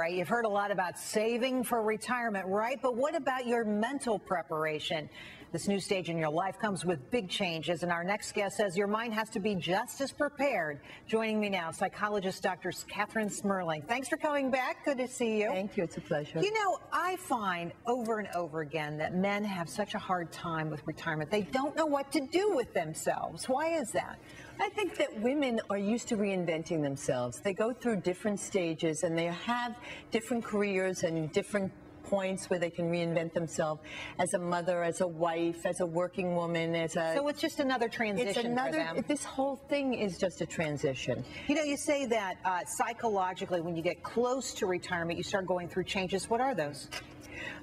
right, you've heard a lot about saving for retirement, right? But what about your mental preparation? This new stage in your life comes with big changes, and our next guest says your mind has to be just as prepared. Joining me now, psychologist Dr. Catherine Smerling. Thanks for coming back. Good to see you. Thank you. It's a pleasure. You know, I find over and over again that men have such a hard time with retirement. They don't know what to do with themselves. Why is that? I think that women are used to reinventing themselves. They go through different stages and they have different careers and different points where they can reinvent themselves as a mother, as a wife, as a working woman, as a... So it's just another transition for them. This whole thing is just a transition. You know, you say that psychologically, when you get close to retirement, you start going through changes. What are those?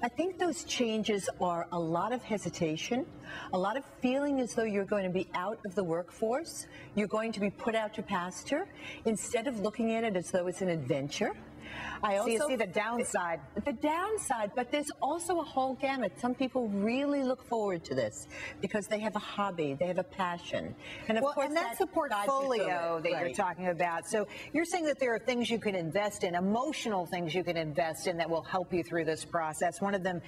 I think those changes are a lot of hesitation, a lot of feeling as though you're going to be out of the workforce, you're going to be put out to pasture, instead of looking at it as though it's an adventure. So you see the downside. The downside, but there's also a whole gamut. Some people really look forward to this because they have a hobby, they have a passion. And of course, and that's the portfolio that you're talking about. So you're saying that there are things you can invest in, emotional things you can invest in that will help you through this process. One of them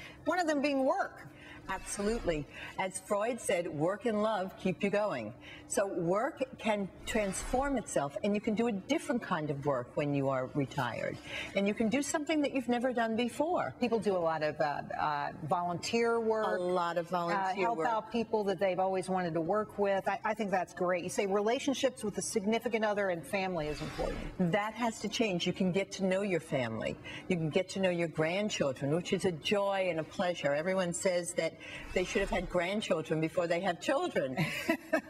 being work. Absolutely. As Freud said, work and love keep you going. So work can transform itself, and you can do a different kind of work when you are retired. And you can do something that you've never done before. People do a lot of volunteer work. A lot of volunteer work. Help out people that they've always wanted to work with. I think that's great. You say relationships with a significant other and family is important. That has to change. You can get to know your family. You can get to know your grandchildren, which is a joy and a pleasure. Everyone says that they should have had grandchildren before they have children.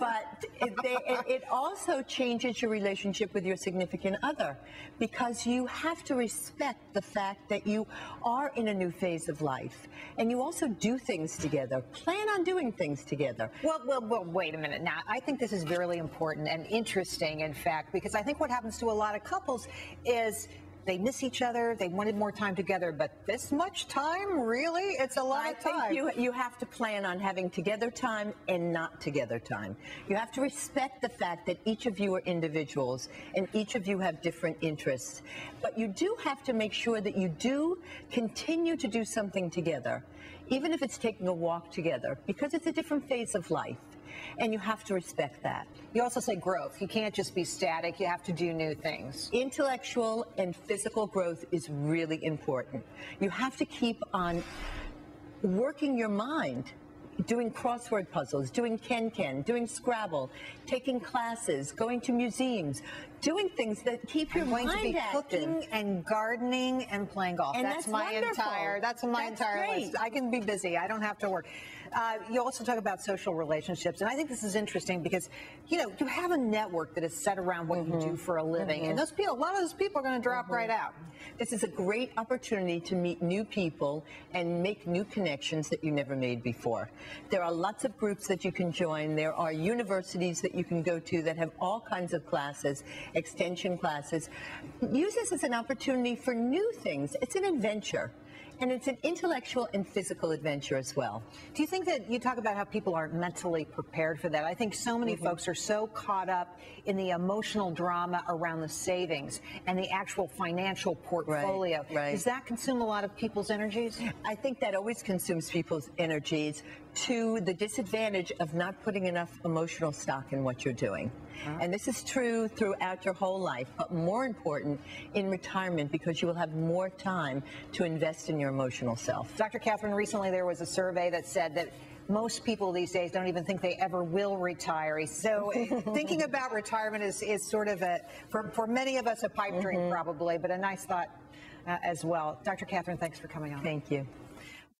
But it also changes your relationship with your significant other, because you have to respect the fact that you are in a new phase of life, and you also do things together. Plan on doing things together. Well, wait a minute. Now, I think this is really important and interesting, in fact, because I think what happens to a lot of couples is they miss each other, they wanted more time together, but this much time, really? It's a lot of time. I think you have to plan on having together time and not together time. You have to respect the fact that each of you are individuals and each of you have different interests. But you do have to make sure that you do continue to do something together, even if it's taking a walk together, because it's a different phase of life. And you have to respect that. You also say growth. You can't just be static. You have to do new things. Intellectual and physical growth is really important. You have to keep on working your mind, doing crossword puzzles, doing Ken-Ken, doing Scrabble, taking classes, going to museums, doing things that keep your mind active. Cooking and gardening and playing golf. And that's my entire list. I can be busy. I don't have to work. You also talk about social relationships, and I think this is interesting because, you know, you have a network that is set around what you do for a living, and those people, a lot of those people are going to drop right out. This is a great opportunity to meet new people and make new connections that you never made before. There are lots of groups that you can join. There are universities that you can go to that have all kinds of classes, extension classes. Use this as an opportunity for new things. It's an adventure. And it's an intellectual and physical adventure as well. Do you think that you talk about how people aren't mentally prepared for that? I think so many folks are so caught up in the emotional drama around the savings and the actual financial portfolio. Right. Does that consume a lot of people's energies? I think that always consumes people's energies, to the disadvantage of not putting enough emotional stock in what you're doing. And this is true throughout your whole life, but more important in retirement, because you will have more time to invest in your emotional self. Dr. Catherine, recently there was a survey that said that most people these days don't even think they ever will retire. So thinking about retirement is sort of for many of us, a pipe dream probably, but a nice thought as well. Dr. Catherine, thanks for coming on. Thank you.